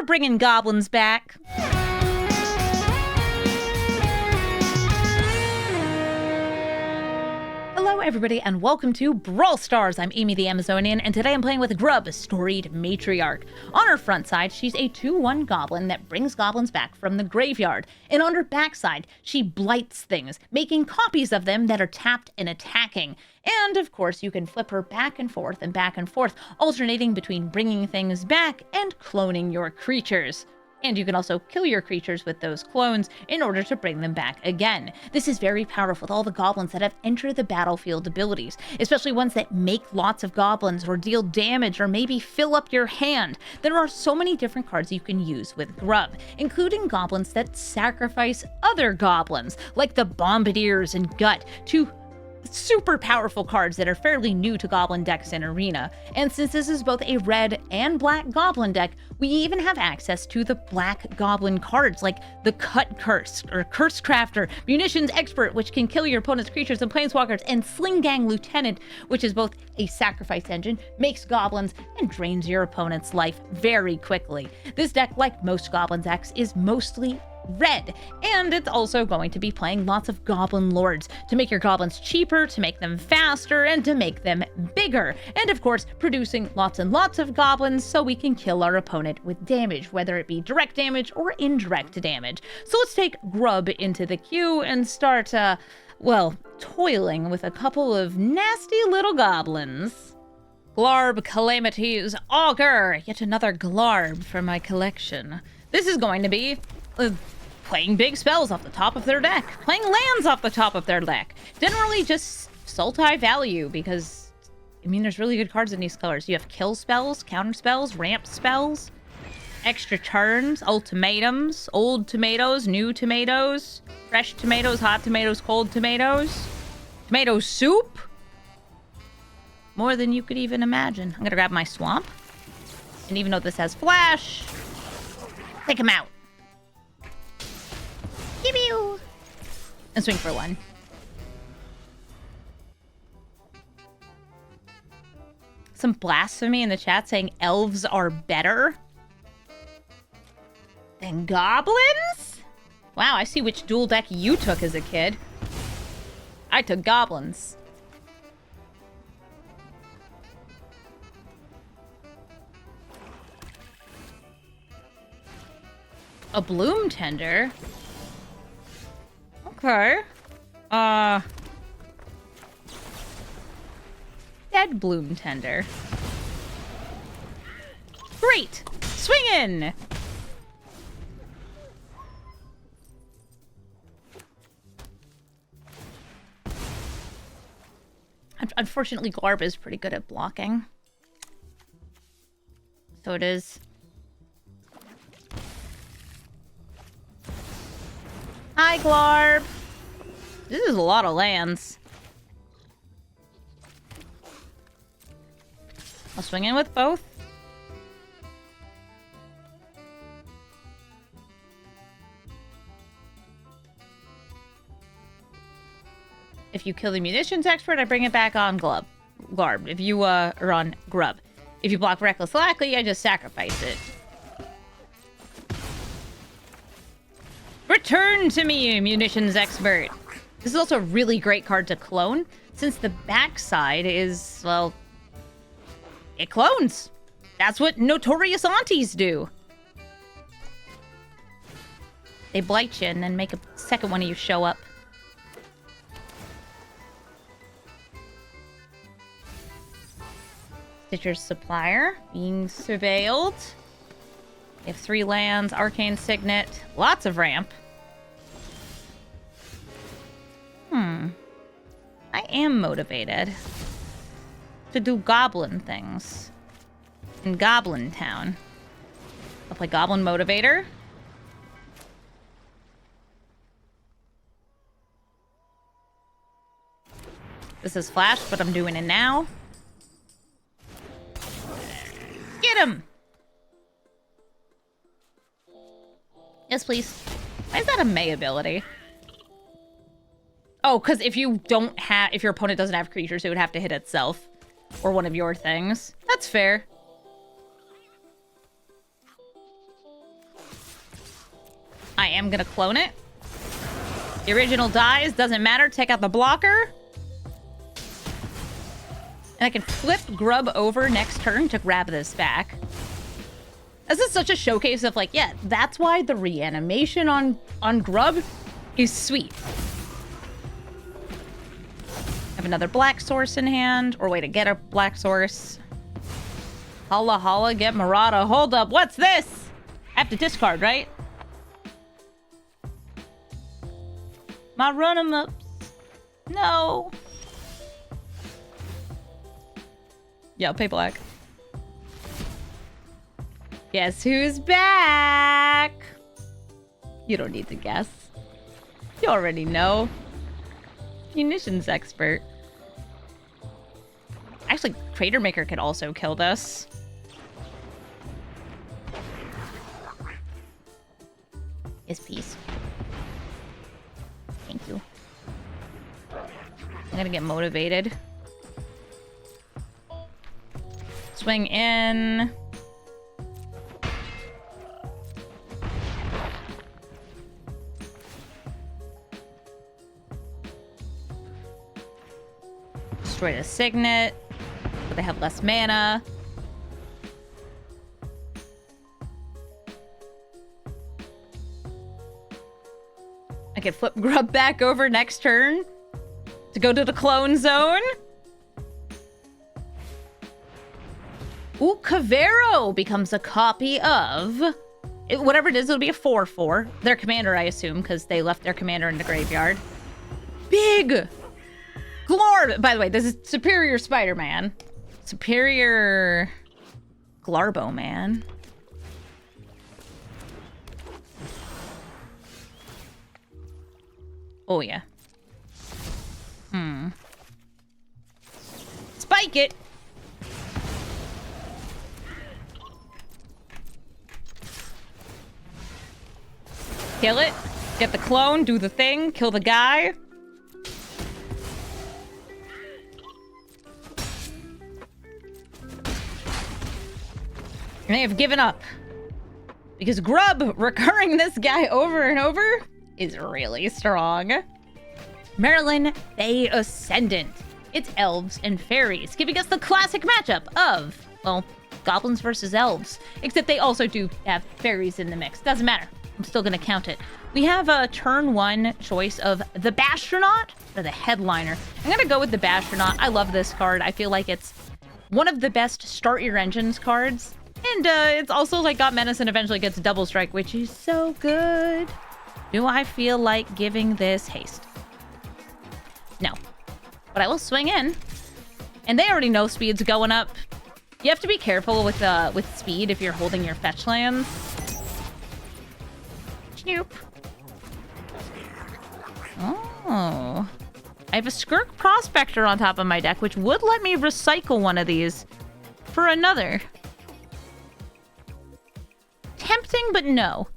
We're bringing goblins back. Hello everybody and welcome to Brawl Stars. I'm Amy the Amazonian and today I'm playing with Grub, Storied Matriarch. On her front side, she's a 2/1 goblin that brings goblins back from the graveyard. And on her backside, she blights things, making copies of them that are tapped and attacking. And of course, you can flip her back and forth, alternating between bringing things back and cloning your creatures. And you can also kill your creatures with those clones in order to bring them back again. This is very powerful with all the goblins that have entered the battlefield abilities, especially ones that make lots of goblins or deal damage or maybe fill up your hand. There are so many different cards you can use with Grub, including goblins that sacrifice other goblins, like the Bombardiers and Gut, to super powerful cards that are fairly new to goblin decks in Arena. And since this is both a red and black goblin deck, we even have access to the black goblin cards like the Cut Curse or Curse Crafter, Munitions Expert, which can kill your opponent's creatures and planeswalkers, and Sling Gang Lieutenant, which is both a sacrifice engine, makes goblins, and drains your opponent's life very quickly. This deck, like most goblin decks, is mostly red, and it's also going to be playing lots of goblin lords to make your goblins cheaper, to make them faster, and to make them bigger, and of course producing lots and lots of goblins so we can kill our opponent with damage, whether it be direct damage or indirect damage. So let's take Grub into the queue and start toiling with a couple of nasty little goblins. Glarb, Calamity's Augur, yet another Glarb for my collection. This is going to be playing big spells off the top of their deck, playing lands off the top of their deck. Generally just Sultai value because, I mean, there's really good cards in these colors. You have kill spells, counter spells, ramp spells, extra turns, ultimatums, old tomatoes, new tomatoes, fresh tomatoes, hot tomatoes, cold tomatoes, tomato soup. More than you could even imagine. I'm gonna grab my swamp. And even though this has flash, take him out. Pew-pew. And swing for one. Some blasphemy in the chat saying elves are better than goblins? Wow, I see which dual deck you took as a kid. I took goblins. A bloom tender? Okay. Dead bloom tender. Great! Swing in! Unfortunately, Glarb is pretty good at blocking. So it is. Hi, Glarb. This is a lot of lands. I'll swing in with both. If you kill the Munitions Expert, I bring it back on Glarb. If you are on Grub. If you block Reckless Lackey, I just sacrifice it. Return to me, Munitions Expert. This is also a really great card to clone, since the backside is, well, it clones. That's what notorious aunties do. They blight you and then make a second one of you show up. Stitcher's Supplier, being surveilled. We have 3 lands, Arcane Signet, lots of ramp. I am motivated to do goblin things in Goblin Town. I'll play Goblin Motivator. This is flash, but I'm doing it now. Get him! Yes, please. Why is that a May ability? Oh, because if your opponent doesn't have creatures, it would have to hit itself. Or one of your things. That's fair. I am gonna clone it. The original dies, doesn't matter. Take out the blocker. And I can flip Grub over next turn to grab this back. This is such a showcase of like, yeah, that's why the reanimation on Grub is sweet. I have another black source in hand, or way to get a black source. Holla holla, get Murata. Hold up, what's this? I have to discard, right? My run 'em ups. No. Yeah, I'll pay black. Guess who's back? You don't need to guess. You already know. Munitions expert. Actually, Crater Maker could also kill this. Yes, please. Thank you. I'm gonna get motivated. Swing in. Destroy the Signet, but they have less mana. I can flip Grub back over next turn to go to the clone zone. Ooh, Kavero becomes a copy of... whatever it is, it'll be a 4/4. Their commander, I assume, because they left their commander in the graveyard. Big! Glarb! By the way, this is Superior Spider-Man. Superior... Glarbo-Man. Oh, yeah. Spike it! Kill it. Get the clone, do the thing, kill the guy. And they have given up. Because Grub, recurring this guy over and over, is really strong. Marilyn, Fae Ascendant. It's elves and fairies, giving us the classic matchup of, well, goblins versus elves. Except they also do have fairies in the mix. Doesn't matter. I'm still gonna count it. We have a turn 1 choice of the Bastronaut or the Headliner. I'm gonna go with the Bastronaut. I love this card. I feel like it's one of the best start your engines cards. And it's also like got menace and eventually gets double strike, which is so good. Do I feel like giving this haste? No. But I will swing in. And they already know speed's going up. You have to be careful with speed if you're holding your fetch lands. Nope. Oh. I have a Skirk Prospector on top of my deck, which would let me recycle one of these for another. Tempting, but no.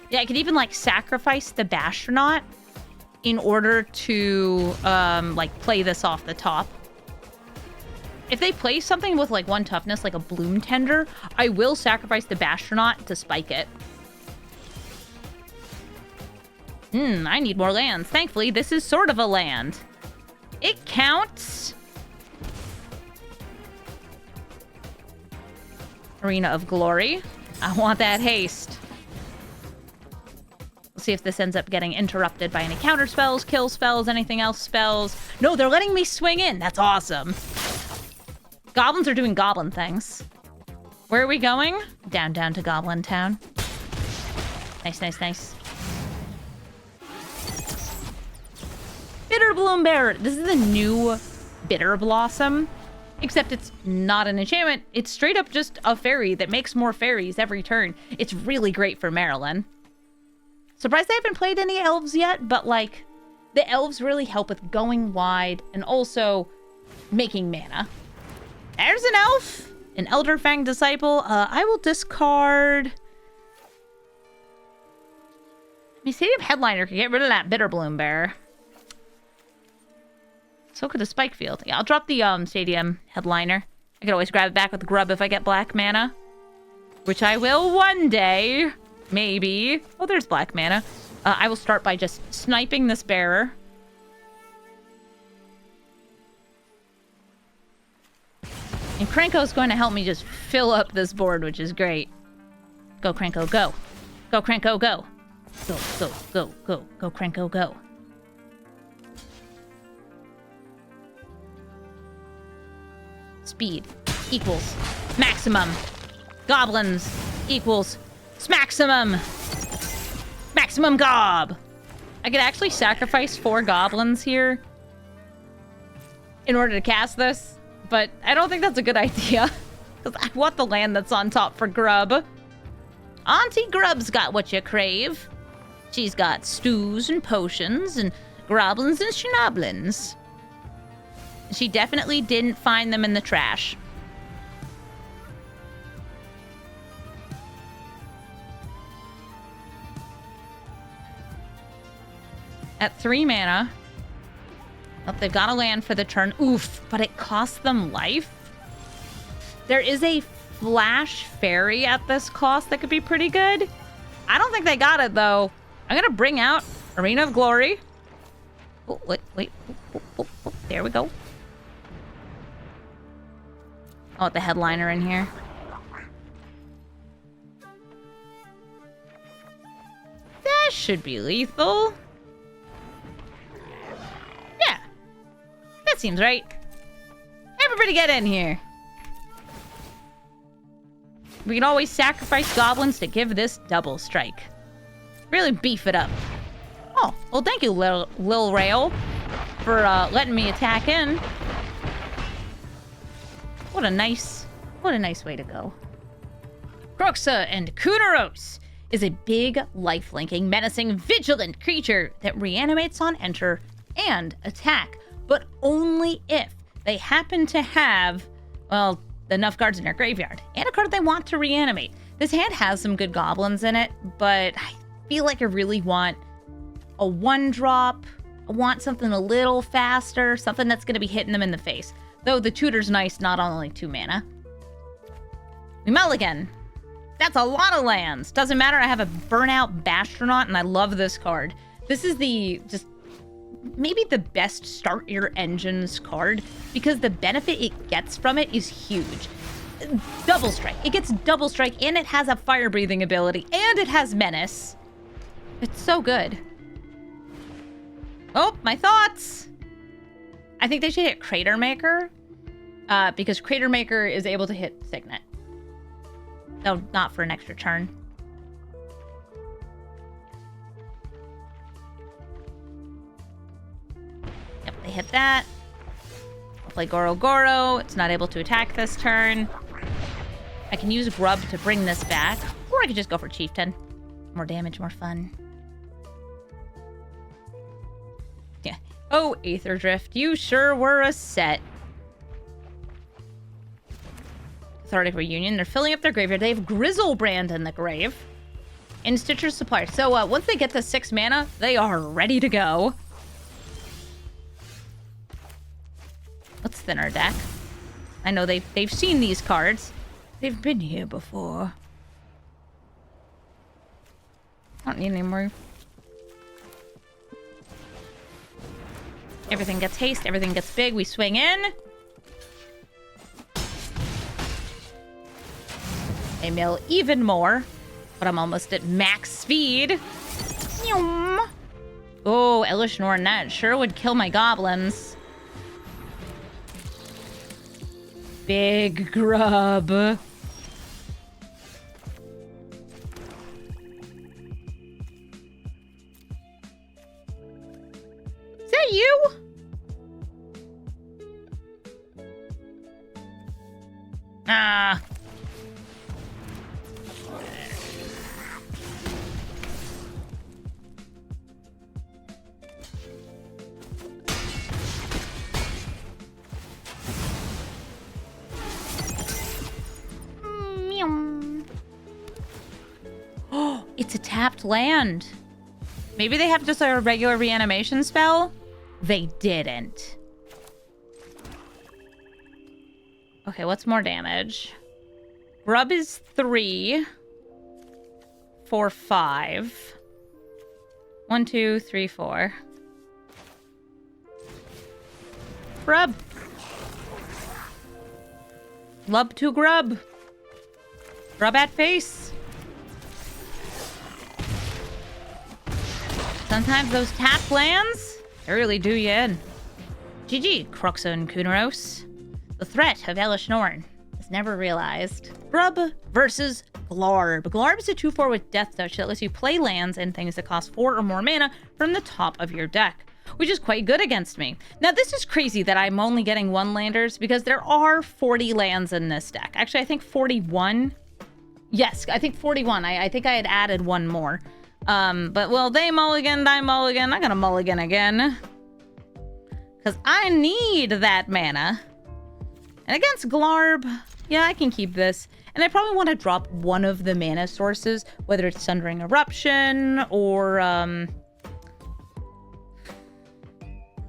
Yeah, I could even, like, sacrifice the Bastronaut in order to, like, play this off the top. If they play something with, like, 1 toughness, like a Bloom Tender, I will sacrifice the Bastronaut to spike it. I need more lands. Thankfully, this is sort of a land. It counts. Arena of Glory. I want that haste. We'll see if this ends up getting interrupted by any counter spells, kill spells, anything else spells. No, they're letting me swing in. That's awesome. Goblins are doing goblin things. Where are we going? Down to Goblin Town. Nice, nice, nice. Bitter Bloom Bear. This is the new Bitter Blossom. Except it's not an enchantment. It's straight up just a fairy that makes more fairies every turn. It's really great for Marilyn. Surprised they haven't played any elves yet, but like, the elves really help with going wide and also making mana. There's an elf! An Elderfang Disciple. I will discard... I mean, Stadium Headliner could get rid of that Bitter Bloom Bear. So could the Spike Field. Yeah, I'll drop the Stadium Headliner. I could always grab it back with Grub if I get black mana. Which I will one day. Maybe. Oh, there's black mana. I will start by just sniping this bearer. And Krenko's going to help me just fill up this board, which is great. Go, Krenko, go. Go, Krenko, go. Go, go, go, go. Go, Krenko, go. Speed equals maximum. Goblins equals maximum. Maximum gob. I could actually sacrifice 4 goblins here in order to cast this, but I don't think that's a good idea because I want the land that's on top for Grub. Auntie Grub's got what you crave. She's got stews and potions and groblins and schnoblins. She definitely didn't find them in the trash. At 3 mana. Oh, they've got a land for the turn. Oof, but it costs them life. There is a flash fairy at this cost that could be pretty good. I don't think they got it, though. I'm going to bring out Arena of Glory. Oh, wait. Oh, there we go. Oh, the headliner in here. That should be lethal. Yeah. That seems right. Everybody get in here. We can always sacrifice goblins to give this double strike. Really beef it up. Oh, well, thank you, Lil Rail, for letting me attack in. What a nice way to go. Kroxa and Kunaros is a big, life-linking, menacing, vigilant creature that reanimates on enter and attack, but only if they happen to have, well, enough cards in their graveyard and a card they want to reanimate. This hand has some good goblins in it, but I feel like I really want a 1-drop. I want something a little faster, something that's going to be hitting them in the face. Though the tutor's nice, not on only 2 mana. We mulligan. That's a lot of lands. Doesn't matter, I have a Burnout Bastronaut, and I love this card. This is maybe the best start your engines card, because the benefit it gets from it is huge. Double strike. It gets double strike, and it has a fire breathing ability, and it has menace. It's so good. Oh, my thoughts. I think they should hit Crater Maker, because Crater Maker is able to hit Signet. No, not for an extra turn. Yep, they hit that. I'll play Goro Goro. It's not able to attack this turn. I can use Grub to bring this back, or I could just go for Chieftain. More damage, more fun. Yeah. Oh, Aether Drift, you sure were a set. Cathartic Reunion. They're filling up their graveyard. They have Grizzlebrand in the grave. And Stitcher's Supplier. So once they get to 6 mana, they are ready to go. Let's thin our deck. I know they've seen these cards. They've been here before. I don't need any more. Everything gets haste. Everything gets big. We swing in. They mill even more, but I'm almost at max speed. Oh, Elish Nornet sure would kill my goblins. Big Grub. Is that you? Ah. Oh, it's a tapped land. Maybe they have just a regular reanimation spell? They didn't. Okay, what's more damage? Grub is 3. 4, 5. 1, 2, 3, 4. Grub. Lub to grub. Grub at face. Sometimes those tap lands, they really do you in. GG, Kroxa and Kunaros. The threat of Alesha is never realized. Grub versus Glarb. Glarb is a 2/4 with Death Touch that lets you play lands and things that cost 4 or more mana from the top of your deck, which is quite good against me. Now, this is crazy that I'm only getting 1 landers because there are 40 lands in this deck. Actually, I think 41. Yes, I think 41. I think I had added 1 more. But, well, they mulliganed, I mulligan. I'm gonna mulligan again. Because I need that mana. And against Glarb, yeah, I can keep this. And I probably want to drop one of the mana sources, whether it's Sundering Eruption or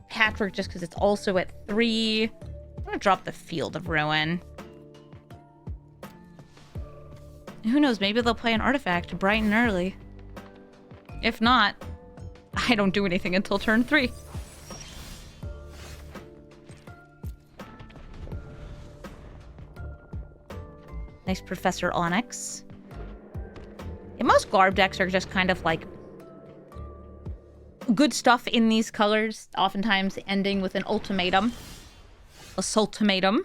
Patrick, just because it's also at 3. I'm going to drop the Field of Ruin. Who knows, maybe they'll play an artifact bright and early. If not, I don't do anything until turn 3. Nice Professor Onyx. And most Glarb decks are just kind of like good stuff in these colors, oftentimes ending with an ultimatum. A sultimatum.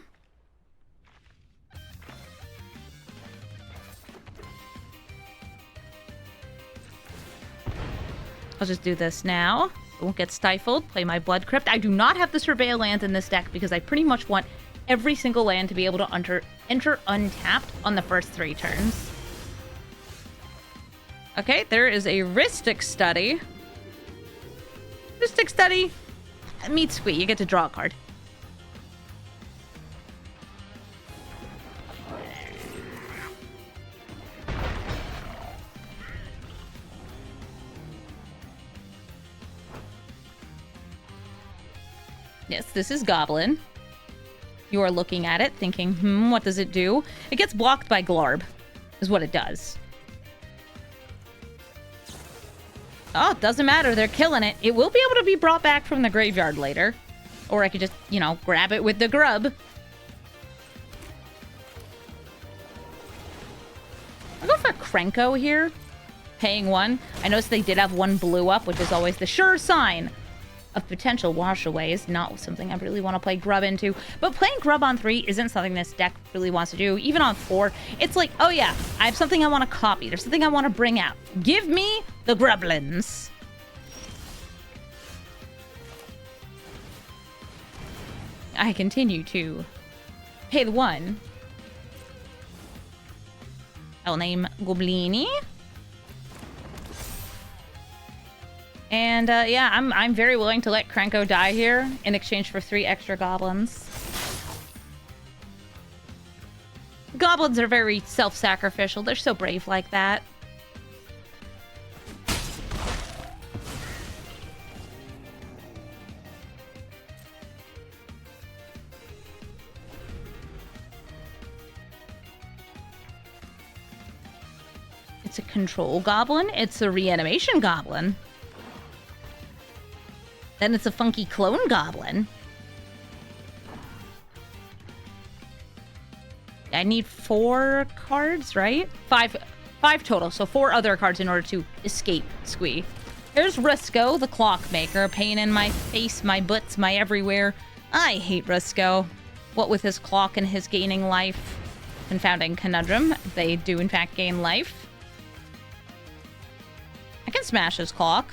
I'll just do this now. I won't get stifled. Play my Blood Crypt. I do not have the Surveil land in this deck because I pretty much want every single land to be able to enter untapped on the first 3 turns. Okay, there is a Rhystic Study. Rhystic Study. Meet Squee. You get to draw a card. Yes, this is Goblin. You are looking at it, thinking, what does it do? It gets blocked by Glarb, is what it does. Oh, it doesn't matter. They're killing it. It will be able to be brought back from the graveyard later. Or I could just, grab it with the Grub. I'll go for Krenko here. Paying 1. I noticed they did have 1 blue up, which is always the sure sign of potential wash away. Is not something I really want to play Grub into. But playing Grub on 3 isn't something this deck really wants to do. Even on 4, it's like, oh yeah, I have something I want to copy. There's something I want to bring out. Give me the Grublins. I continue to pay the 1. I'll name Goblini. And yeah, I'm very willing to let Krenko die here in exchange for 3 extra goblins. Goblins are very self-sacrificial. They're so brave like that. It's a control goblin. It's a reanimation goblin. Then it's a funky clone goblin. I need 4 cards, right? 5 total, so 4 other cards in order to escape Squee. Here's Risco, the Clockmaker, pain in my face, my butts, my everywhere. I hate Risco. What with his clock and his gaining life. Confounding conundrum. They do in fact gain life. I can smash his clock.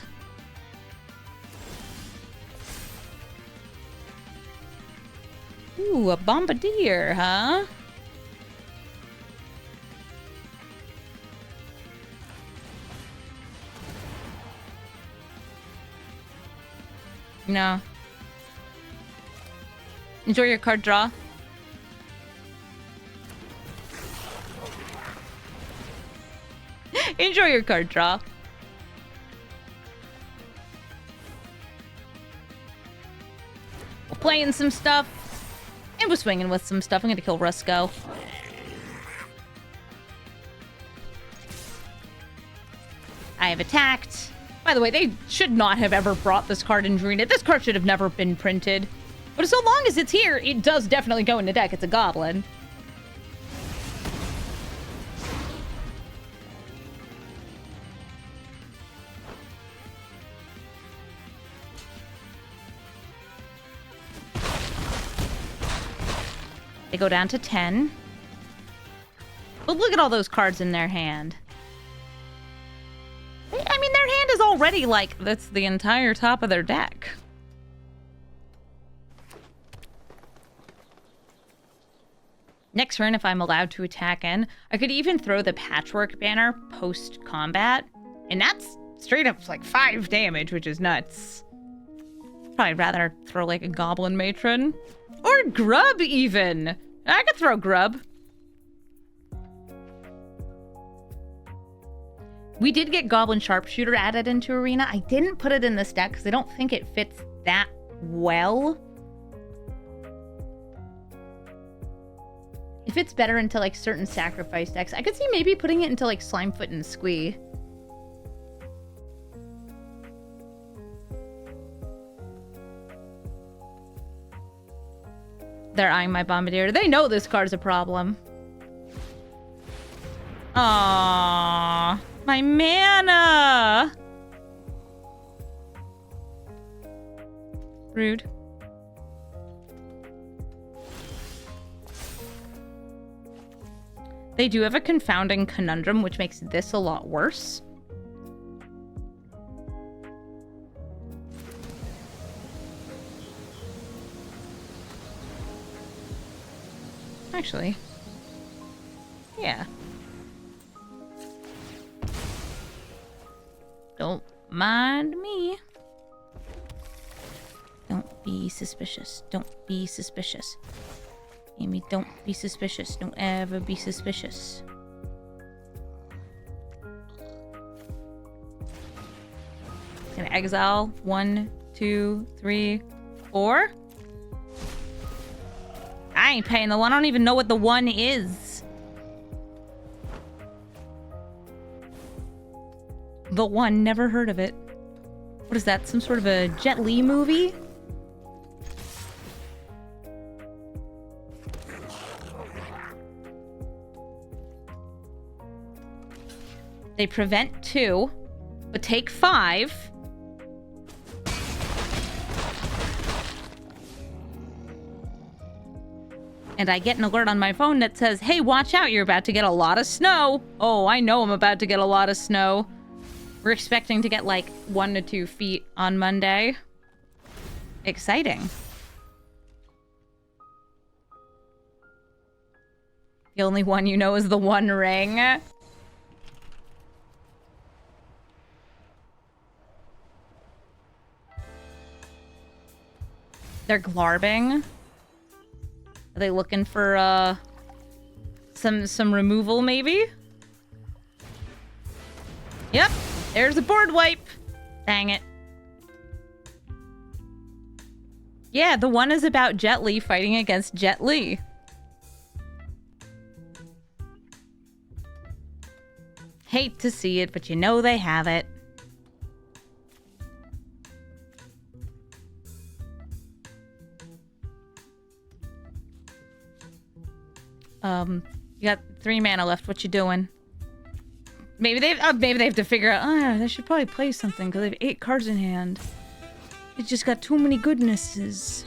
Ooh, a Bombardier, huh? No. Enjoy your card draw. Enjoy your card draw. We're playing some stuff. And was swinging with some stuff. I'm gonna kill Rusco. I have attacked. By the way, they should not have ever brought this card in Drina. This card should have never been printed. But so long as it's here, it does definitely go in the deck. It's a Goblin. They go down to 10. But look at all those cards in their hand. I mean, their hand is already like, that's the entire top of their deck. Next turn, if I'm allowed to attack in, I could even throw the Patchwork banner post-combat. And that's straight up like 5 damage, which is nuts. Probably rather throw like a Goblin Matron. Or Grub, even. I could throw Grub. We did get Goblin Sharpshooter added into Arena. I didn't put it in this deck because I don't think it fits that well. It fits better into like certain sacrifice decks. I could see maybe putting it into like Slimefoot and Squee. They're eyeing my Bombardier. They know this card's a problem. Aww. My mana! Rude. They do have a Confounding Conundrum, which makes this a lot worse. Actually, yeah. Don't mind me. Don't be suspicious. Don't be suspicious. Amy, don't be suspicious. Don't ever be suspicious. Gonna exile 1, 2, 3, 4. I ain't paying the 1. I don't even know what the 1 is. The 1, never heard of it. What is that? Some sort of a Jet Li movie? They prevent 2, but take 5. And I get an alert on my phone that says, hey, watch out, you're about to get a lot of snow. Oh, I know I'm about to get a lot of snow. We're expecting to get like 1 to 2 feet on Monday. Exciting. The only one you know is the One Ring. They're glarbing. Are they looking for some removal maybe? Yep, there's a board wipe. Dang it. Yeah, the 1 is about Jet Li fighting against Jet Li. Hate to see it, but you know they have it. You got 3 mana left. What you doing? Maybe they have to figure out. Oh, they should probably play something because they have 8 cards in hand. It's just got too many goodnesses.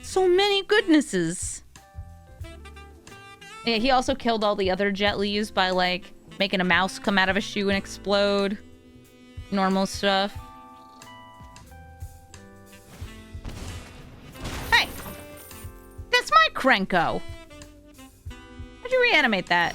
So many goodnesses. Yeah, he also killed all the other Jet Lis by like making a mouse come out of a shoe and explode. Normal stuff. Hey! That's my Krenko! How'd you reanimate that?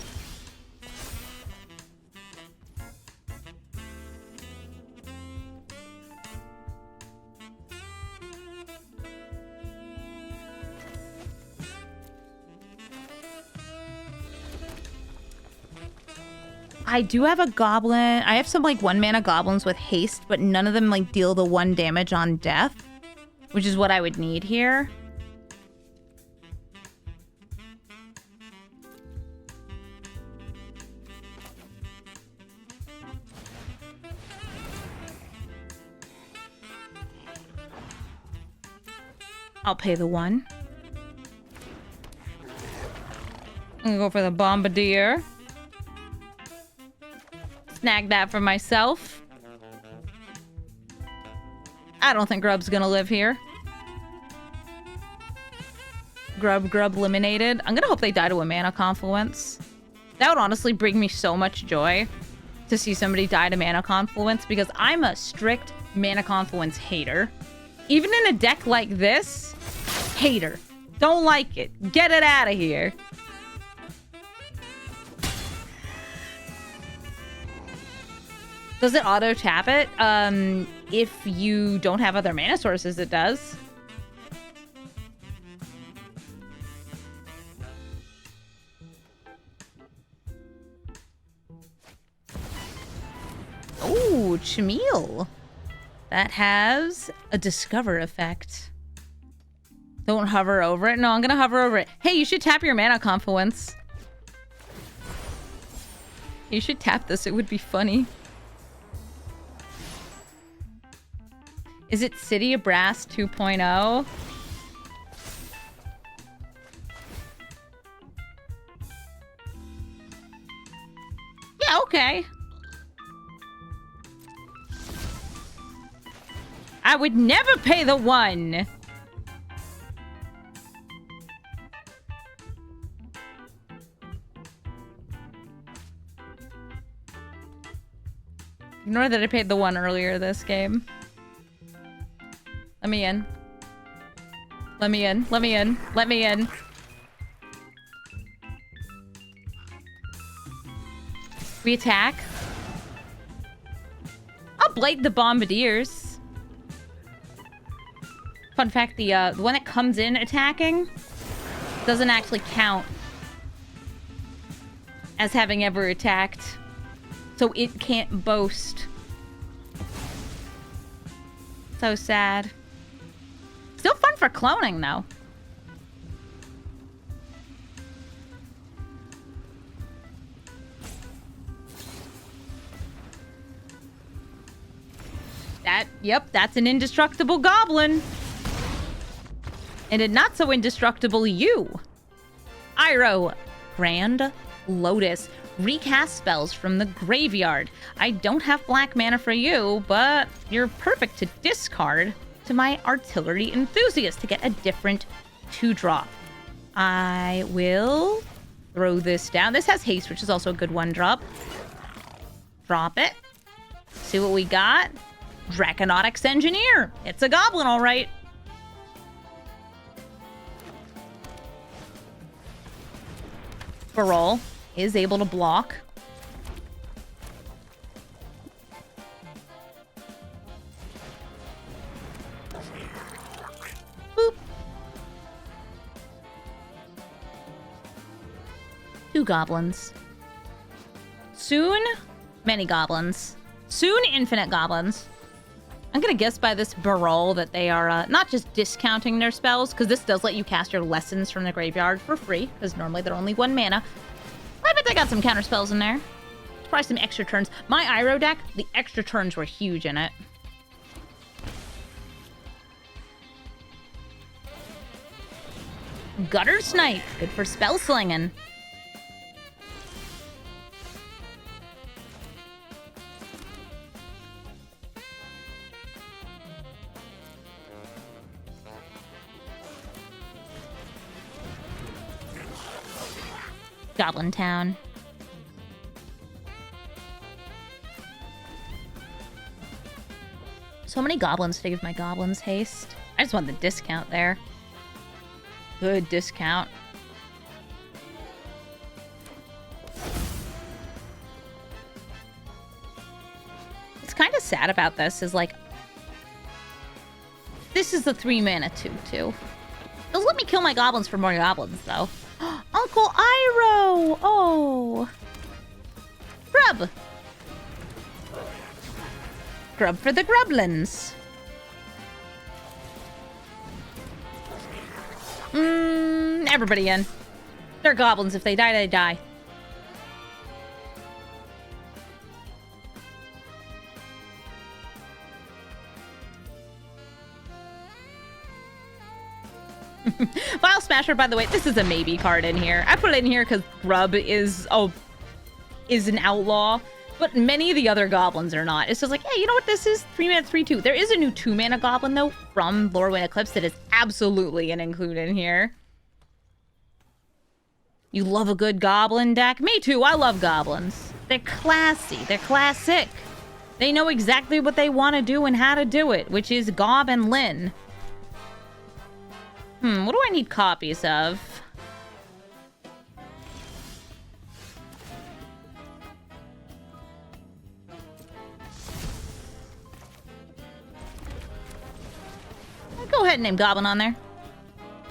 I do have a goblin. I have some like 1 mana goblins with haste, but none of them like deal the 1 damage on death. which is what I would need here. I'll pay the 1. I'm gonna go for the Bombardier. Snag that for myself. I don't think Grub's gonna live here. Grub eliminated. I'm gonna hope they die to a mana confluence. That would honestly bring me so much joy to see somebody die to mana confluence, because I'm a strict mana confluence hater. Even in a deck like this, hater. Don't like it. Get it out of here. Does it auto tap it? If you don't have other mana sources, it does. Oh, Chameel. That has a discover effect. Don't hover over it. No, I'm gonna hover over it. Hey, you should tap your mana confluence. You should tap this. It would be funny. Is it City of Brass 2.0? Yeah, okay. I would never pay the 1. Ignore that I paid the 1 earlier this game. Let me in. Let me in. Let me in. Let me in. We attack. I'll blade the Bombardiers. Fun fact, the one that comes in attacking doesn't actually count as having ever attacked. So it can't boast. So sad. Still fun for cloning, though. Yep, that's an indestructible goblin. And a not so indestructible you. Iroh, Grand Lotus. Recast spells from the graveyard. I don't have black mana for you, but you're perfect to discard to my Artillery Enthusiast to get a different 2-drop. I will throw this down. This has haste, which is also a good 1-drop. Drop it. See what we got. Draconautics Engineer. It's a goblin, all right. Brawl is able to block. Boop. 2 goblins. Soon, many goblins. Soon, infinite goblins. I'm gonna guess by this Brawl that they are not just discounting their spells, because this does let you cast your lessons from the graveyard for free, because normally they're only 1 mana. I bet they got some counter spells in there. Probably some extra turns. My Iroh deck, the extra turns were huge in it. Gutter Snipe, good for spell slinging. Goblin Town. So many goblins to give my goblins haste. I just want the discount there. Good discount. What's kind of sad about this is, like, this is the 3 mana 2/2. Doesn't let me kill my goblins for more goblins, though. Uncle Iroh! Oh! Grub! Grub for the Grublins. Everybody in. They're goblins. If they die, they die. File Smasher, by the way, this is a maybe card in here. I put it in here because Grub is an outlaw, but many of the other goblins are not. It's just like, hey, you know what this is? 3-mana, 3/2. There is a new 2-mana goblin, though, from Lorwyn Eclipse that is absolutely an include in here. You love a good goblin deck? Me too, I love goblins. They're classy, they're classic. They know exactly what they want to do and how to do it, which is Gob and Lyn. What do I need copies of? I'll go ahead and name Goblin on there.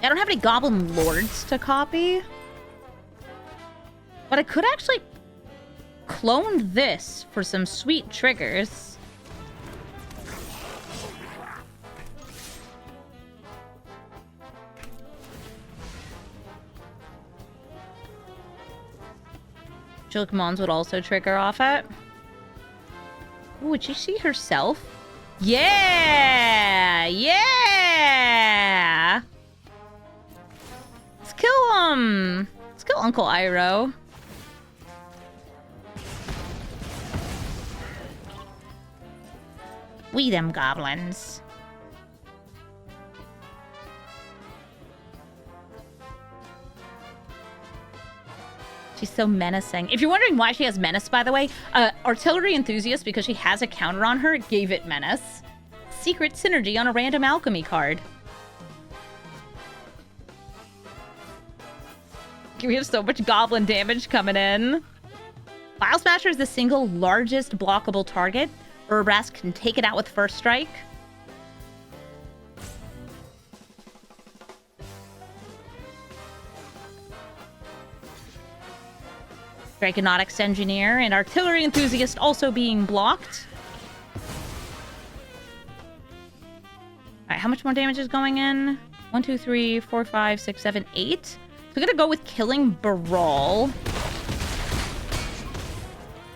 I don't have any Goblin Lords to copy. But I could actually clone this for some sweet triggers. Chillick Mons would also trigger off it. Ooh, would she see herself? Yeah! Yeah! Let's kill him! Let's kill Uncle Iroh. We them goblins. She's so menacing. If you're wondering why she has Menace, by the way, Artillery Enthusiast, because she has a counter on her, gave it Menace. Secret Synergy on a random alchemy card. We have so much goblin damage coming in. File Smasher is the single largest blockable target. Urabrask can take it out with First Strike. Draconautics Engineer and Artillery Enthusiast also being blocked. Alright, how much more damage is going in? 1, 2, 3, 4, 5, 6, 7, 8. So we're gonna go with killing Brawl,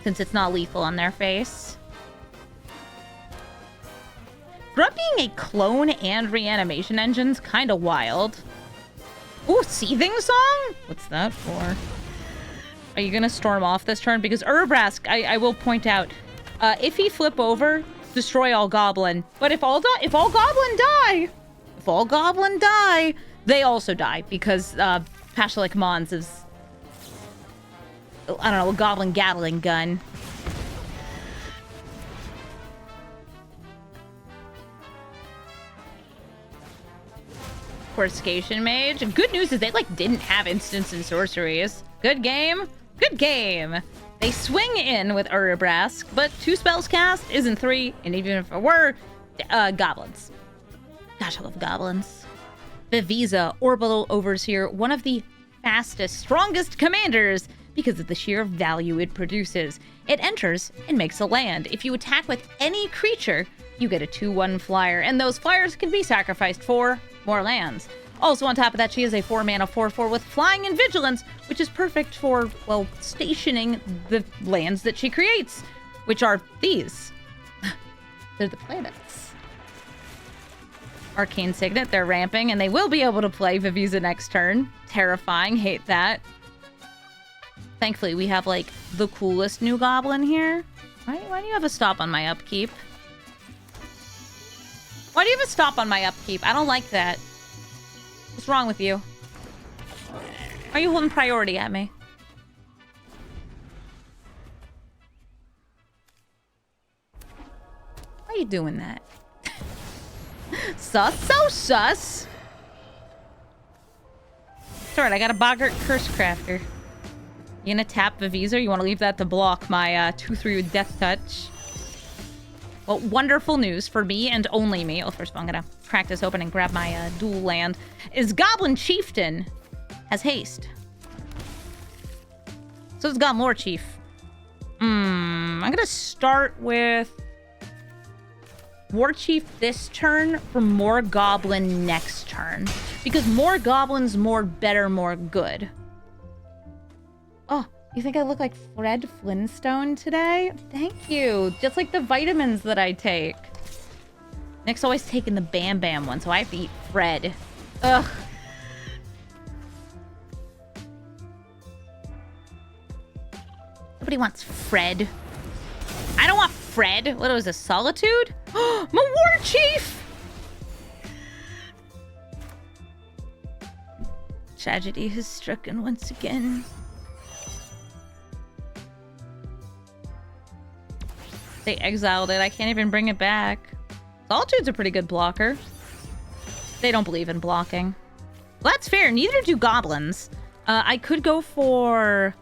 since it's not lethal on their face. Grub being a clone and reanimation engine's kinda wild. Ooh, Seething Song? What's that for? Are you gonna storm off this turn? Because Urabrask, I will point out, if he flip over, destroy all goblin. But if all goblin die, they also die because Pashalik Mons is, I don't know, a goblin Gatling gun. Coruscation Mage. Good news is they didn't have instants and sorceries. Good game. Good game. They swing in with Urabrask, but 2 spells cast isn't 3, and even if it were, goblins. Gosh, I love goblins. Vv'viza, Orbital Overseer, one of the fastest, strongest commanders because of the sheer value it produces. It enters and makes a land. If you attack with any creature, you get a 2/1 flyer, and those flyers can be sacrificed for more lands. Also, on top of that, she is a 4-mana 4/4 with Flying and Vigilance, which is perfect for, well, stationing the lands that she creates, which are these. They're the planets. Arcane Signet, they're ramping, and they will be able to play Vv'viza next turn. Terrifying, hate that. Thankfully, we have, the coolest new goblin here. Why do you have a stop on my upkeep? Why do you have a stop on my upkeep? I don't like that. What's wrong with you? Why are you holding priority at me? Why are you doing that? Sus? So sus! It's alright, I got a Boggart Curse Crafter. You gonna tap Vv'viza, or you wanna leave that to block my 2/3 with Death Touch? Well, wonderful news for me and only me. Well, first of all, I'm gonna crack this open and grab my dual land. Is Goblin Chieftain has haste. So it's got more Chief. I'm gonna start with War Chief this turn for more Goblin next turn. Because more Goblins, more better, more good. Oh, you think I look like Fred Flintstone today? Thank you. Just like the vitamins that I take. Nick's always taking the Bam Bam one, so I have to eat Fred. Ugh. Nobody wants Fred. I don't want Fred. What was this? Solitude? My War Chief! Tragedy has stricken once again. They exiled it. I can't even bring it back. Solitude's a pretty good blocker. They don't believe in blocking. Well, that's fair. Neither do Goblins. I could go for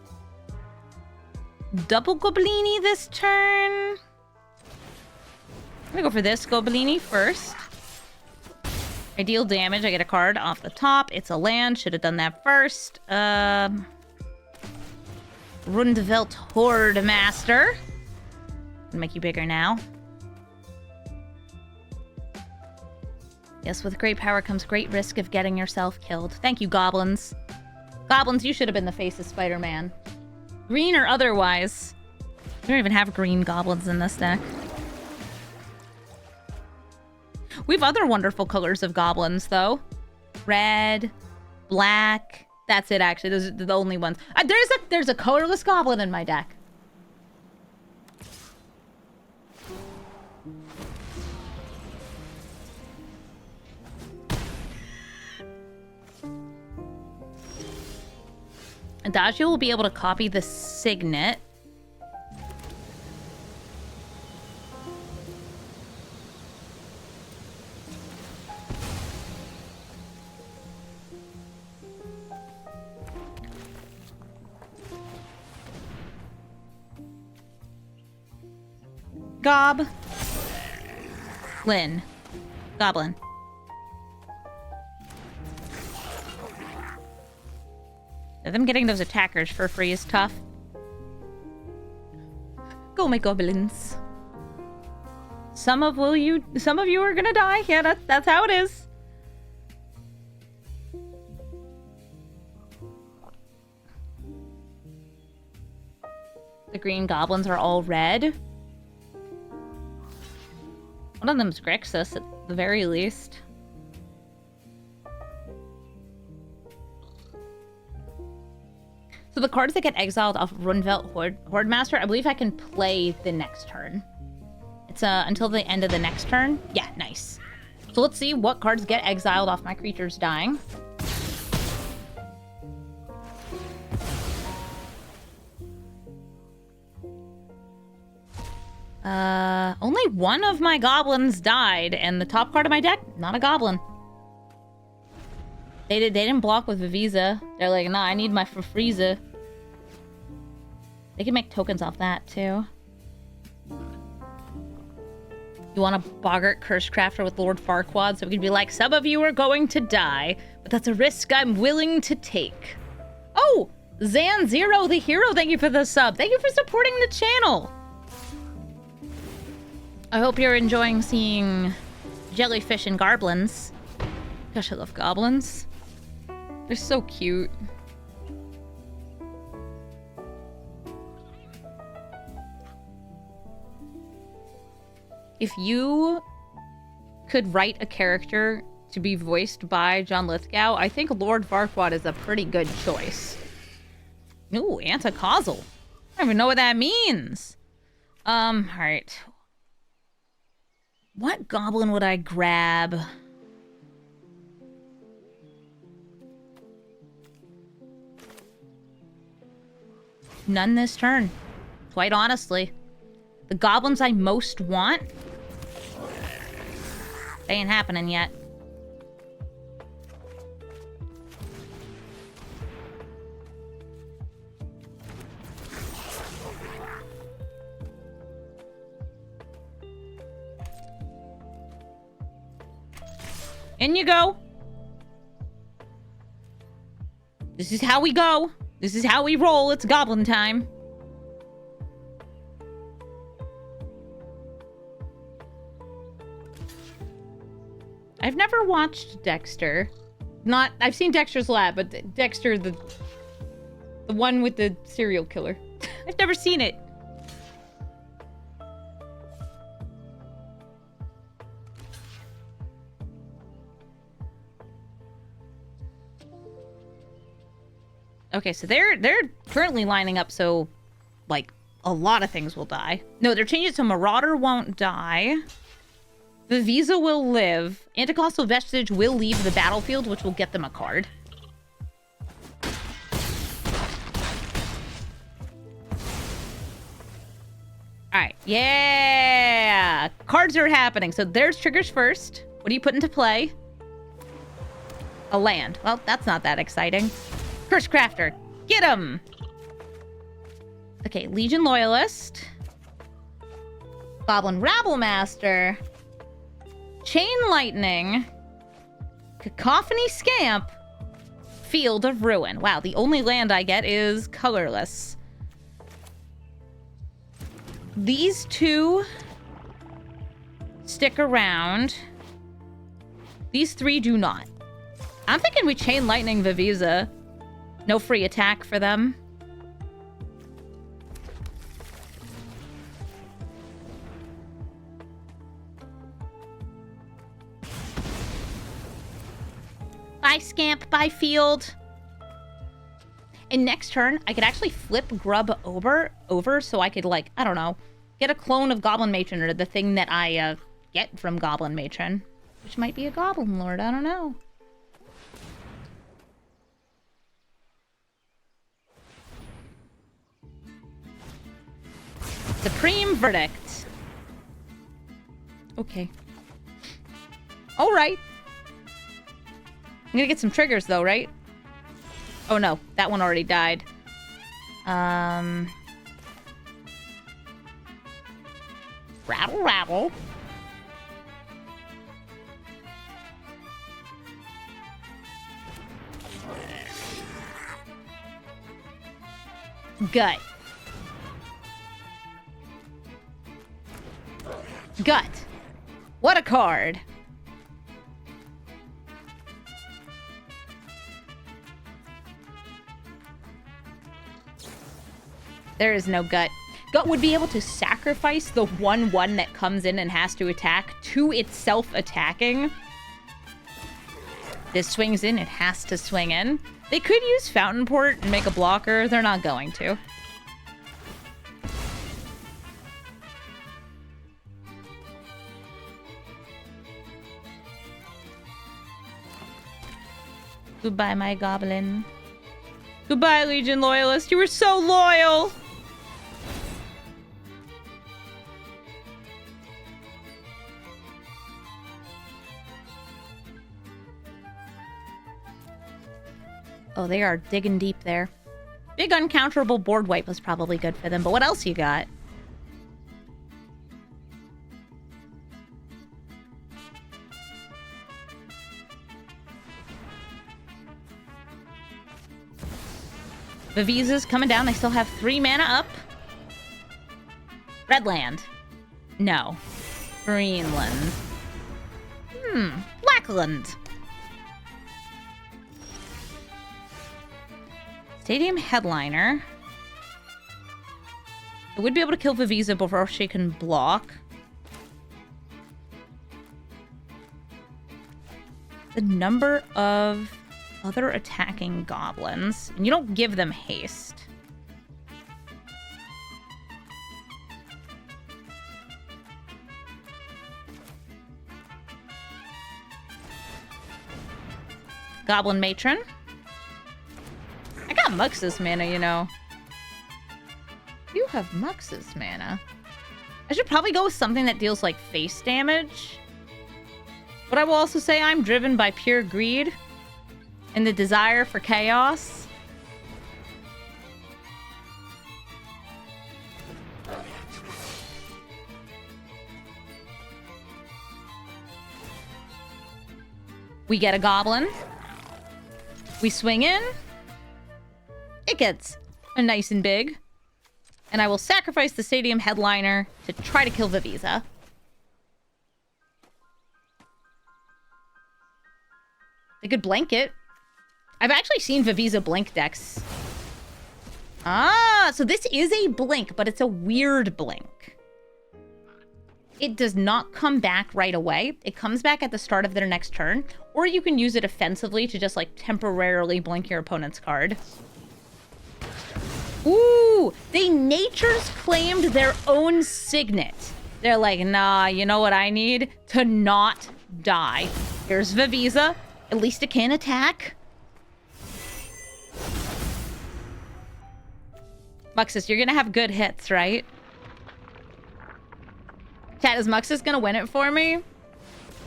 double Goblini this turn. I'm gonna go for this Goblini first. I deal damage. I get a card off the top. It's a land. Should have done that first. Rundvelt Horde Master. Gonna make you bigger now. Yes, with great power comes great risk of getting yourself killed. Thank you, Goblins. Goblins, you should have been the face of Spider-Man. Green or otherwise. We don't even have green Goblins in this deck. We have other wonderful colors of Goblins, though. Red, black. That's it, actually. Those are the only ones. There's a colorless Goblin in my deck. Adagio will be able to copy the Signet. Goblin. Goblin. Them getting those attackers for free is tough. Go, my goblins. Some of you are gonna die. Yeah, that's how it is. The green goblins are all red. One of them's Grixis at the very least. So the cards that get exiled off Rundvelt Horde Master, I believe I can play the next turn. It's until the end of the next turn. Yeah, nice. So let's see what cards get exiled off my creatures dying. Only one of my goblins died, and the top card of my deck, not a goblin. They didn't block with Vv'viza. They're like, nah, I need my Vv'viza. They can make tokens off that, too. You want a Boggart Cursecrafter with Lord Farquaad, so we could be like, some of you are going to die, but that's a risk I'm willing to take. Oh! Zan Zero, the hero, thank you for the sub. Thank you for supporting the channel. I hope you're enjoying seeing jellyfish and goblins. Gosh, I love goblins. They're so cute. If you could write a character to be voiced by John Lithgow, I think Lord Farquaad is a pretty good choice. Ooh, anti-causal. I don't even know what that means. Alright. What goblin would I grab? None this turn. Quite honestly. The goblins I most want, they ain't happening yet. In you go. This is how we go. This is how we roll. It's goblin time. I've never watched Dexter. I've seen Dexter's Lab, but Dexter, the one with the serial killer. I've never seen it. Okay, so they're currently lining up, so like a lot of things will die. No, they're changing it so Marauder won't die. Vv'viza will live. Anticostal Vestige will leave the battlefield, which will get them a card. Alright, yeah! Cards are happening. So there's triggers first. What do you put into play? A land. Well, that's not that exciting. Curse Crafter. Get him! Okay, Legion Loyalist. Goblin Rabble Master. Chain Lightning. Cacophony Scamp. Field of Ruin. Wow, the only land I get is colorless. These two stick around. These three do not. I'm thinking we Chain Lightning Vv'viza. No free attack for them. Bye, Scamp. Bye, Field. And next turn, I could actually flip Grub over so I could, like, I don't know, get a clone of Goblin Matron or the thing that I get from Goblin Matron, which might be a Goblin Lord. I don't know. Supreme Verdict. Okay. All right. I'm gonna get some triggers, though, right? Oh, no. That one already died. Rattle, rattle. Gut. Gut. What a card. There is no Gut. Gut would be able to sacrifice the 1/1 that comes in and has to attack to itself attacking. This swings in, it has to swing in. They could use Fountain Port and make a blocker. They're not going to. Goodbye, my goblin. Goodbye, Legion Loyalist. You were so loyal! Oh, they are digging deep there. Big uncounterable board wipe was probably good for them, but what else you got? Vv'viza's coming down. They still have 3 mana up. Redland. No. Greenland. Blackland. Stadium Headliner. I would be able to kill Vv'viza before she can block. The number of other attacking goblins. And you don't give them haste. Goblin Matron. I got Muxus mana, you know. You have Muxus mana. I should probably go with something that deals, like, face damage. But I will also say I'm driven by pure greed and the desire for chaos. We get a goblin. We swing in. It gets a nice and big. And I will sacrifice the Stadium Headliner to try to kill Vv'viza. They could blank it. I've actually seen Vv'viza blink decks. Ah, so this is a blink, but it's a weird blink. It does not come back right away. It comes back at the start of their next turn, or you can use it offensively to just, like, temporarily blink your opponent's card. Ooh, they Nature's claimed their own signet. They're like, nah, you know what I need? To not die. Here's Vv'viza. At least it can attack. Muxus, you're gonna have good hits, right? Chat, is Muxus gonna win it for me?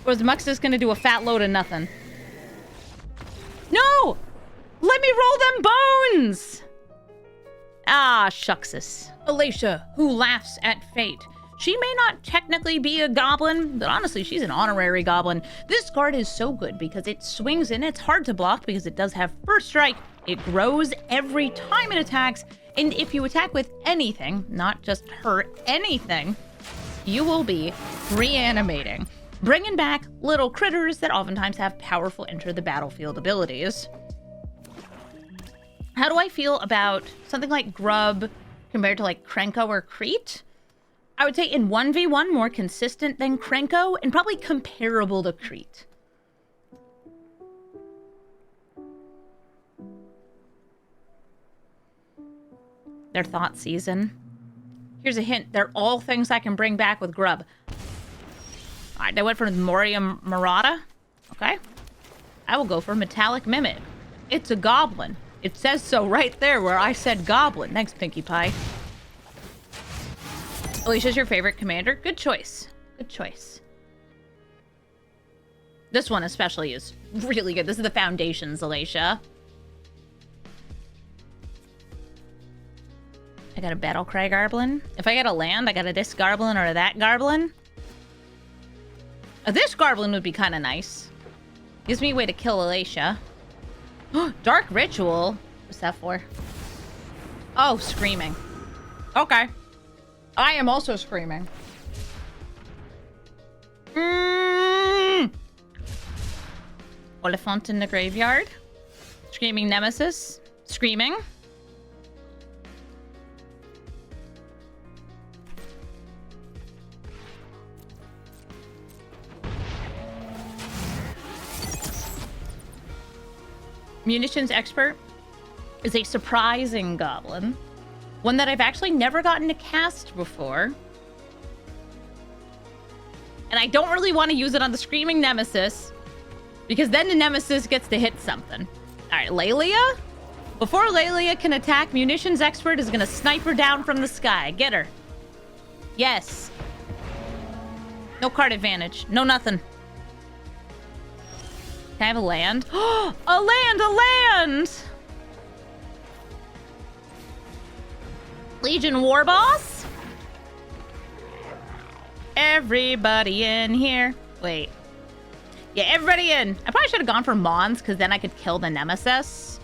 Or is Muxus gonna do a fat load of nothing? No! Let me roll them bones! Ah, shucksus. Alesha, who laughs at fate. She may not technically be a goblin, but honestly, she's an honorary goblin. This card is so good because it swings in. It's hard to block because it does have first strike. It grows every time it attacks. And if you attack with anything, not just her, anything, you will be reanimating, bringing back little critters that oftentimes have powerful enter the battlefield abilities. How do I feel about something like Grub compared to like Krenko or Crete? I would say in 1v1 more consistent than Krenko and probably comparable to Crete. Their thought season. Here's a hint. They're all things I can bring back with Grub. Alright, I went for Moria Murata. Okay. I will go for Metallic Mimid. It's a goblin. It says so right there where I said goblin. Thanks, Pinkie Pie. Alesha's your favorite commander? Good choice. Good choice. This one especially is really good. This is the Foundations, Alesha. I got a Battlecry Goblin. If I get a land, I got a this Goblin or a that Goblin. This Goblin would be kind of nice. Gives me a way to kill Alesha. Dark Ritual. What's that for? Oh, Screaming. Okay. I am also Screaming. Oliphant in the Graveyard. Screaming Nemesis. Screaming. Munitions Expert is a surprising goblin. One that I've actually never gotten to cast before. And I don't really want to use it on the Screaming Nemesis, because then the Nemesis gets to hit something. Alright, Lelia? Before Lelia can attack, Munitions Expert is going to snipe her down from the sky. Get her. Yes. No card advantage. No nothing. Can I have a land? A land! A land! Legion Warboss? Everybody in here. Wait. Yeah, everybody in. I probably should have gone for Mons, because then I could kill the Nemesis.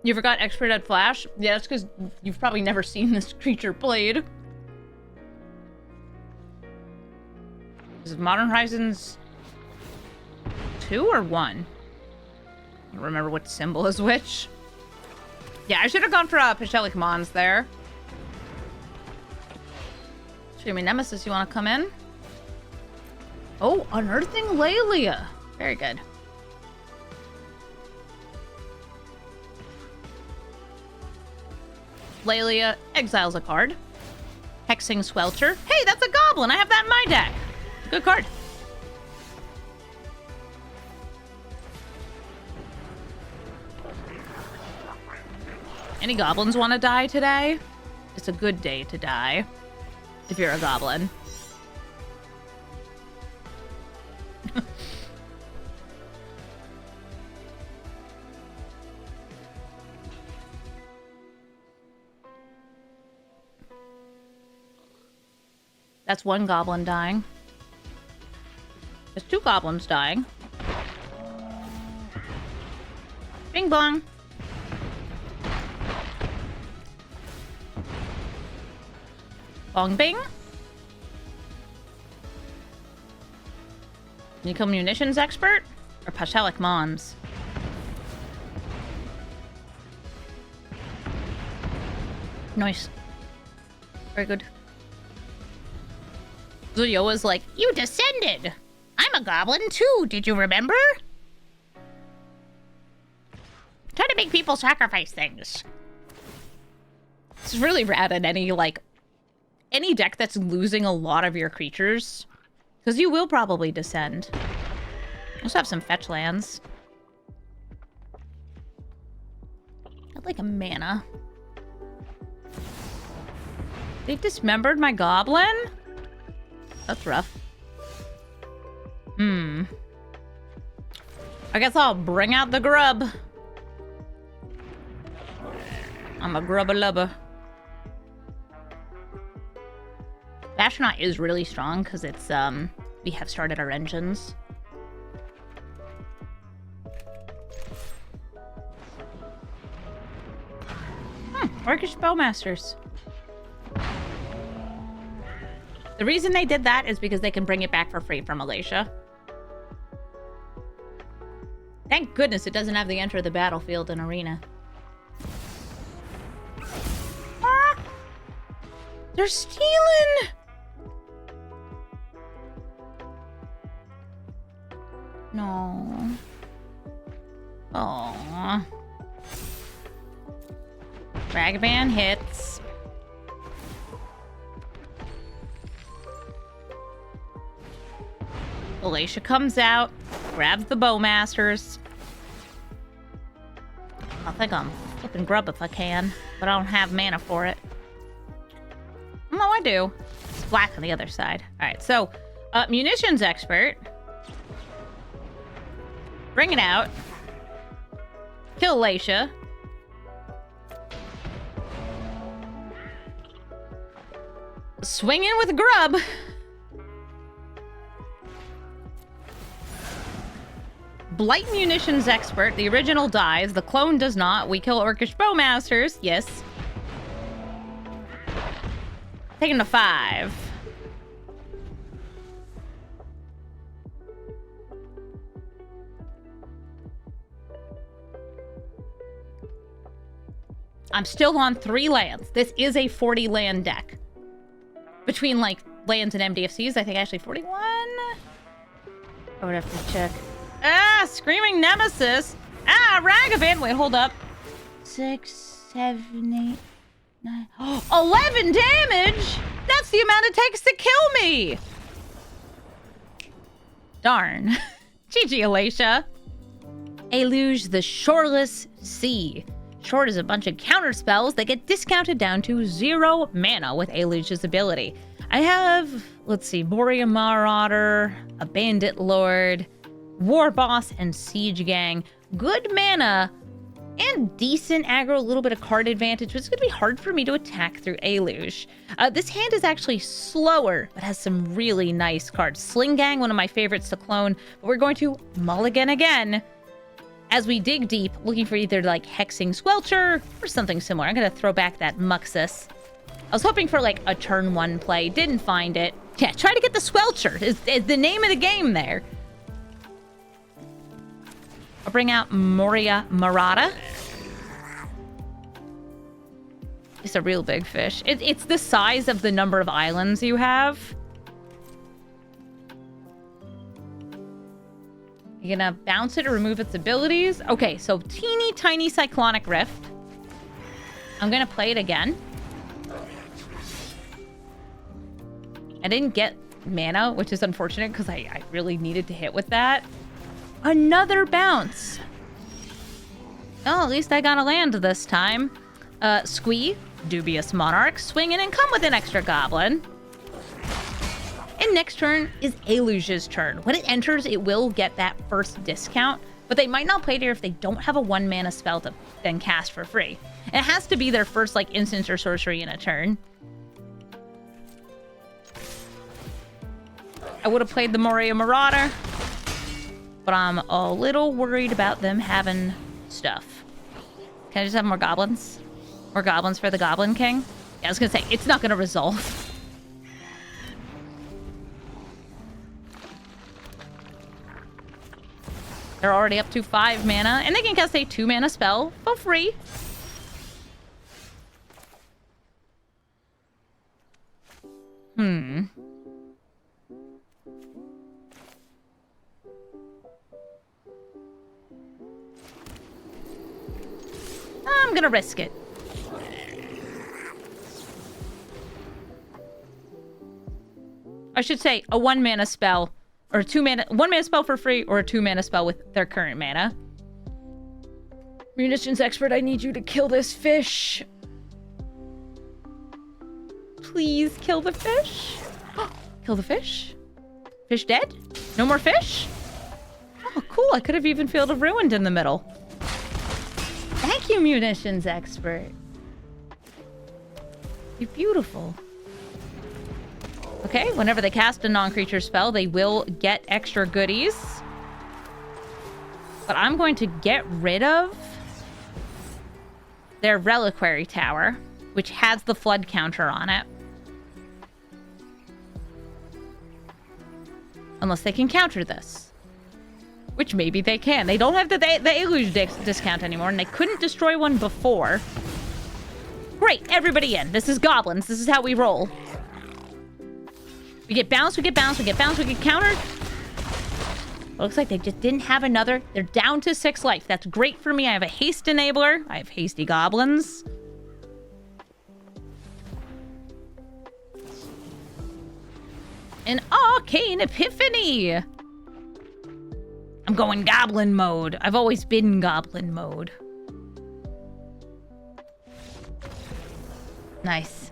You forgot Expert at Flash? Yeah, that's because you've probably never seen this creature played. Is it Modern Horizons 2 or 1? I don't remember what symbol is which. Yeah, I should have gone for Pashelic Mons there. Screaming Nemesis, you want to come in? Oh, Unearthing Lelia. Very good. Lelia exiles a card. Hexing Swelcher. Hey, that's a goblin! I have that in my deck! Good card. Any goblins want to die today? It's a good day to die. If you're a goblin. That's one goblin dying. There's 2 goblins dying. Bing bong. Bong bing. Nickel munitions expert or Pashalik Mons? Nice. Very good. Zuyo was like, you descended! I'm a goblin too, did you remember? Try to make people sacrifice things. It's really rad in any, like, any deck that's losing a lot of your creatures. Because you will probably descend. Also have some fetch lands. I'd like a mana. They dismembered my goblin? That's rough. I guess I'll bring out the grub. I'm a grubba-lubba. Astronaut is really strong because it's, we have started our engines. Orcish Bowmasters. The reason they did that is because they can bring it back for free from Alesha. Thank goodness it doesn't have the enter the battlefield and arena. Ah! They're stealing! No. Aww. Ragavan hits. Alesha comes out, grabs the Bowmasters. I think I'm flipping Grub if I can, but I don't have mana for it. No, I do. It's black on the other side. Alright, so, munitions expert. Bring it out. Kill Alesha. Swing in with Grub. Blight munitions expert. The original dies. The clone does not. We kill Orcish Bowmasters. Yes. Taking to 5. I'm still on 3 lands. This is a 40 land deck. Between, like, lands and MDFCs, I think actually 41? I would have to check. Ah, Screaming Nemesis. Ah, Ragavan. Wait, hold up. 6, 7, 8, 9. Oh, 11 damage? That's the amount it takes to kill me. Darn. GG, Alesha. Eluge the Shoreless Sea. Short is a bunch of counter spells that get discounted down to 0 mana with Eluge's ability. I have, let's see, Borea Marauder, a Bandit Lord, War Boss, and Siege Gang. Good mana and decent aggro, a little bit of card advantage, but it's going to be hard for me to attack through Eluge. This hand is actually slower, but has some really nice cards. Sling Gang, one of my favorites to clone, but we're going to mulligan again as we dig deep, looking for either like Hexing Squelcher or something similar. I'm going to throw back that Muxus. I was hoping for like a turn 1 play, didn't find it. Yeah, try to get the Squelcher is the name of the game there. I'll bring out Moria Marauder. It's a real big fish. It's the size of the number of islands you have. You're gonna bounce it or remove its abilities. Okay, so teeny tiny Cyclonic Rift. I'm gonna play it again. I didn't get mana, which is unfortunate because I really needed to hit with that. Another bounce. Oh, at least I got a land this time. Squee, Dubious Monarch, swing in and come with an extra goblin. And next turn is Eluge's turn. When it enters, it will get that first discount, but they might not play it here if they don't have a 1 mana spell to then cast for free. And it has to be their first like instant or sorcery in a turn. I would have played the Moria Marauder, but I'm a little worried about them having stuff. Can I just have more goblins? More goblins for the Goblin King? Yeah, I was gonna say, it's not gonna resolve. They're already up to 5 mana, and they can cast a 2 mana spell for free. I'm gonna risk it. I should say a 1 mana spell, or a 1 mana spell for free, or a 2 mana spell with their current mana. Munitions expert, I need you to kill this fish. Please kill the fish. Kill the fish? Fish dead? No more fish? Oh, cool. I could have even Field of Ruined in the middle. Thank you, munitions expert. You're beautiful. Okay, whenever they cast a non-creature spell, they will get extra goodies. But I'm going to get rid of their Reliquary Tower, which has the flood counter on it. Unless they can counter this. Which maybe they can. They don't have the Eluge discount anymore, and they couldn't destroy one before. Great, everybody in. This is goblins. This is how we roll. We get bounced, we get bounced, we get bounced, we get countered. It looks like they just didn't have another. They're down to 6 life. That's great for me. I have a haste enabler. I have hasty goblins. An arcane epiphany. I'm going goblin mode. I've always been goblin mode. Nice.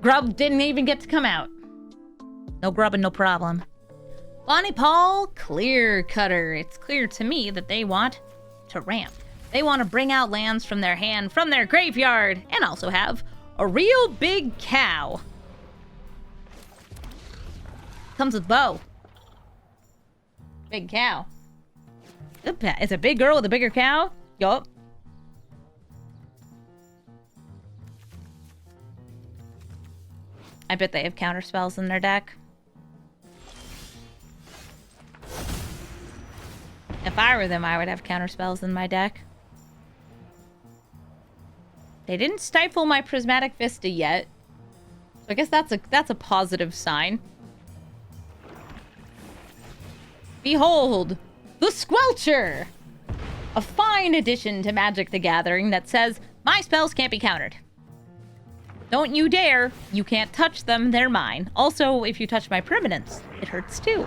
Grub didn't even get to come out. No grubbing, no problem. Bonnie Pall, clear cutter. It's clear to me that they want to ramp. They want to bring out lands from their hand, from their graveyard, and also have a real big cow. Comes with bow. Big cow. It's a big girl with a bigger cow? Yup. I bet they have counter spells in their deck. If I were them, I would have counter spells in my deck. They didn't stifle my Prismatic Vista yet. So I guess that's a positive sign. Behold, the Squelcher! A fine addition to Magic the Gathering that says, my spells can't be countered. Don't you dare. You can't touch them. They're mine. Also, if you touch my permanents, it hurts too.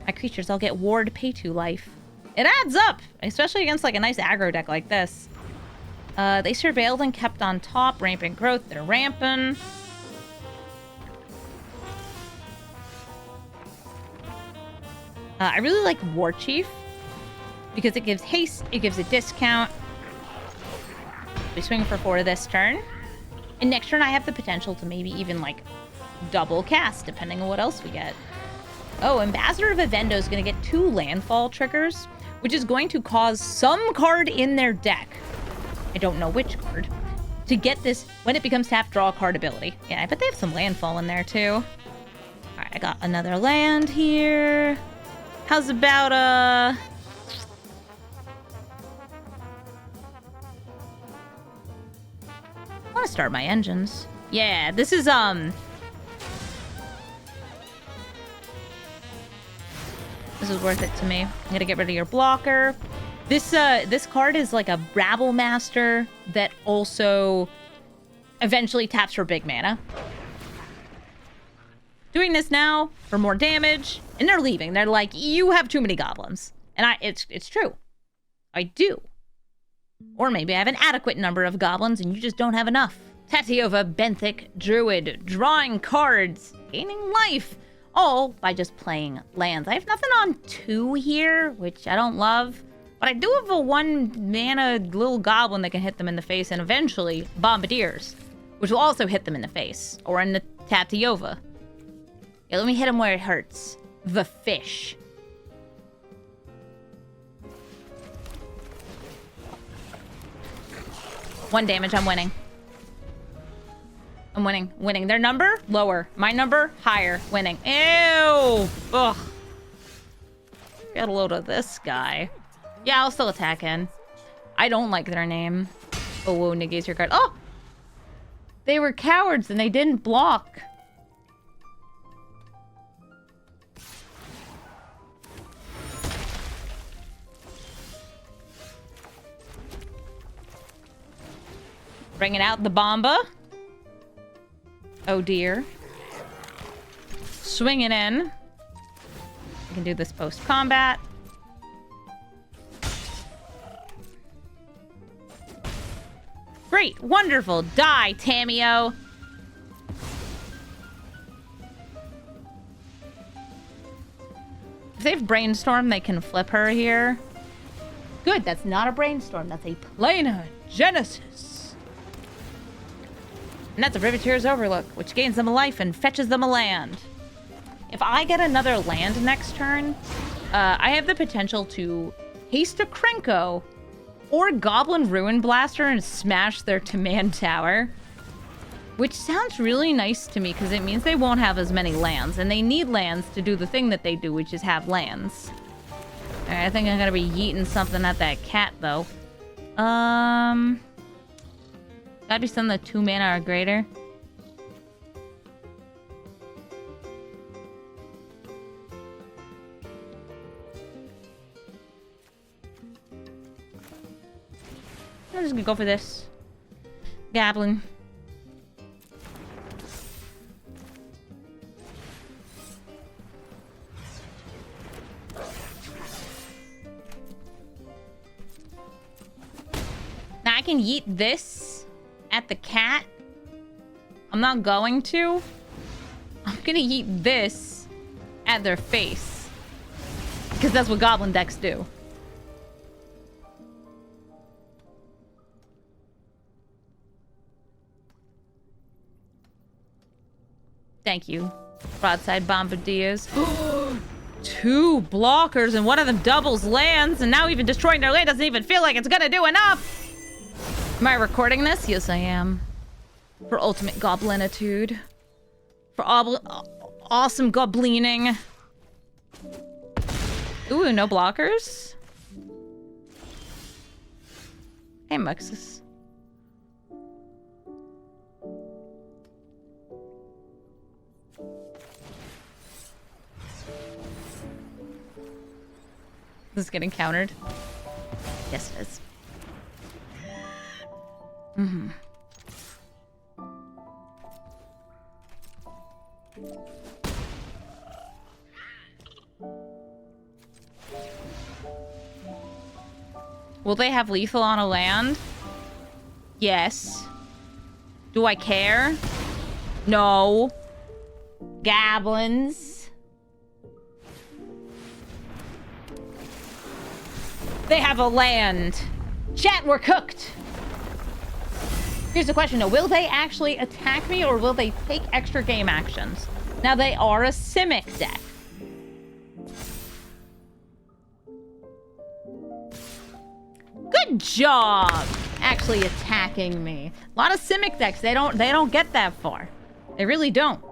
My creatures all get ward pay 2 life. It adds up, especially against like a nice aggro deck like this. They surveilled and kept on top. Rampant growth. They're ramping. I really like War Chief because it gives haste, it gives a discount. We swing for 4 this turn. And next turn I have the potential to maybe even like double cast depending on what else we get. Oh, Ambassador of Avendo is going to get 2 landfall triggers, which is going to cause some card in their deck, I don't know which card, to get this when it becomes tapped, draw a card ability. Yeah, I bet they have some landfall in there too. Alright, I got another land here. How's about, I want to start my engines. Yeah, this is, this is worth it to me. I'm gonna get rid of your blocker. This card is like a Rabble Master that also eventually taps for big mana. Doing this now for more damage, and they're leaving. They're like, you have too many goblins. And it's true. I do. Or maybe I have an adequate number of goblins and you just don't have enough. Tatiova Benthic Druid, drawing cards, gaining life, all by just playing lands. I have nothing on 2 here, which I don't love, but I do have a 1 mana little goblin that can hit them in the face, and eventually Bombardiers, which will also hit them in the face, or in the Tatiova. Yeah, let me hit him where it hurts. The fish. One damage, I'm winning. I'm winning. Winning. Their number? Lower. My number? Higher. Winning. Ew! Ugh. Get a load of this guy. Yeah, I'll still attack in. I don't like their name. Oh, whoa, negates your card. Oh! They were cowards and they didn't block. Bringing out the Bomba. Oh dear. Swinging in. I can do this post-combat. Great. Wonderful. Die, Tamio. If they've Brainstorm, they can flip her here. Good. That's not a Brainstorm. That's a Planar Genesis. And that's a Riveteer's Overlook, which gains them a life and fetches them a land. If I get another land next turn, I have the potential to haste a Krenko or Goblin Ruin Blaster and smash their command tower. Which sounds really nice to me because it means they won't have as many lands. And they need lands to do the thing that they do, which is have lands. Alright, I think I'm going to be yeeting something at that cat, though. Gotta be something that 2 mana or greater. I'm just gonna go for this. Goblin. Now I can yeet this at the cat. I'm not going to. I'm gonna yeet this at their face. Because that's what Goblin decks do. Thank you, Broadside Bombardiers. 2 blockers and one of them doubles lands, and now even destroying their land doesn't even feel like it's gonna do enough! Am I recording this? Yes, I am. For ultimate goblinitude. For awesome goblining. Ooh, no blockers? Hey, Muxus. This is getting countered. Yes, it is. Mm-hmm. Will they have lethal on a land? Yes. Do I care? No. Goblins. They have a land. Chat, we're cooked. Here's the question though. Will they actually attack me or will they take extra game actions? Now they are a Simic deck. Good job actually attacking me. A lot of Simic decks, they don't get that far. They really don't.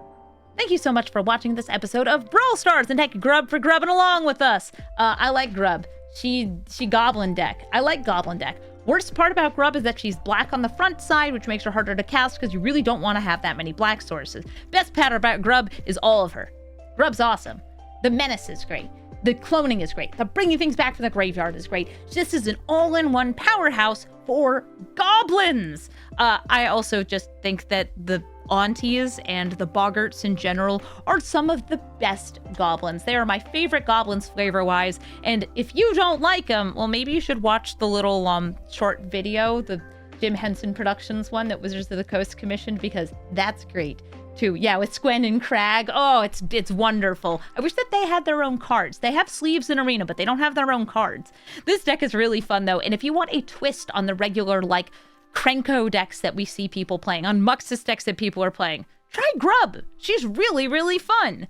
Thank you so much for watching this episode of Brawl Stars, and thank you Grub for grubbing along with us. I like Grub. She Goblin deck. I like Goblin deck. Worst part about Grub is that she's black on the front side, which makes her harder to cast because you really don't want to have that many black sources. Best part about Grub is all of her. Grub's awesome. The Menace is great. The cloning is great. The bringing things back from the graveyard is great. This is an all-in-one powerhouse for goblins. I also just think that the aunties and the boggarts in general are some of the best goblins. They are my favorite goblins flavor-wise. And if you don't like them, well, maybe you should watch the little short video, the Jim Henson Productions one that Wizards of the Coast commissioned, because that's great. Too. Yeah, with Squen and Crag. Oh, it's wonderful. I wish that they had their own cards. They have sleeves in Arena, but they don't have their own cards. This deck is really fun, though. And if you want a twist on the regular, like, Krenko decks that we see people playing, on Muxus decks that people are playing, try Grub. She's really, really fun.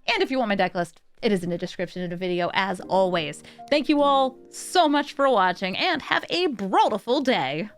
And if you want my deck list, it is in the description of the video as always. Thank you all so much for watching and have a brawlful day.